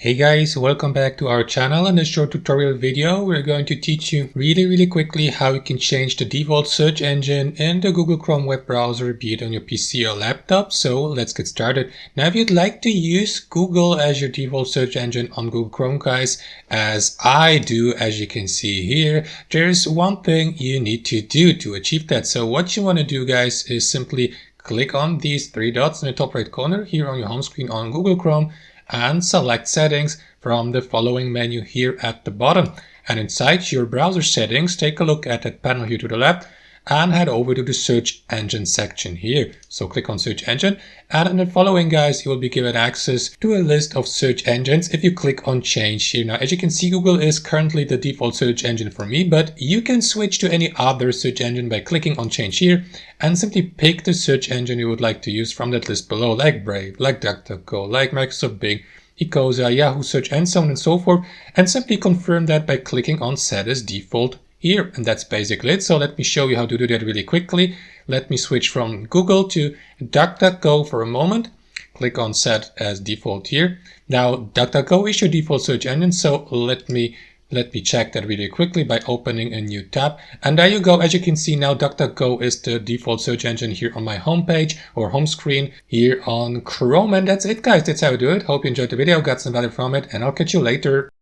Hey guys, welcome back to our channel. In this short tutorial video, we're going to teach you really quickly how you can change the default search engine in the Google Chrome web browser, be it on your PC or laptop. So let's get started. Now, if you'd like to use Google as your default search engine on Google Chrome, guys, as I do, as you can see here, there's one thing you need to do to achieve that. So what you want to do, guys, is simply click on these three dots in the top right corner here on your home screen on Google Chrome and select settings from the following menu here at the bottom. And inside your browser settings, take a look at that panel here to the left and head over to the search engine section here. So click on search engine, and in the following, guys, you will be given access to a list of search engines if you click on change here. Now, as you can see, Google is currently the default search engine for me, but you can switch to any other search engine by clicking on change here and simply pick the search engine you would like to use from that list below, like Brave, like DuckDuckGo, like Microsoft Bing, Ecosia, Yahoo Search, and so on and so forth, and simply confirm that by clicking on set as default here. And that's basically it. So let me show you how to do that really quickly. Let me switch from Google to DuckDuckGo for a moment. Click on set as default here. Now, DuckDuckGo is your default search engine, so let me check that really quickly by opening a new tab. And there you go. As you can see now, DuckDuckGo is the default search engine here on my homepage or home screen here on Chrome. And that's it, guys. That's how I do it. Hope you enjoyed the video, got some value from it, and I'll catch you later.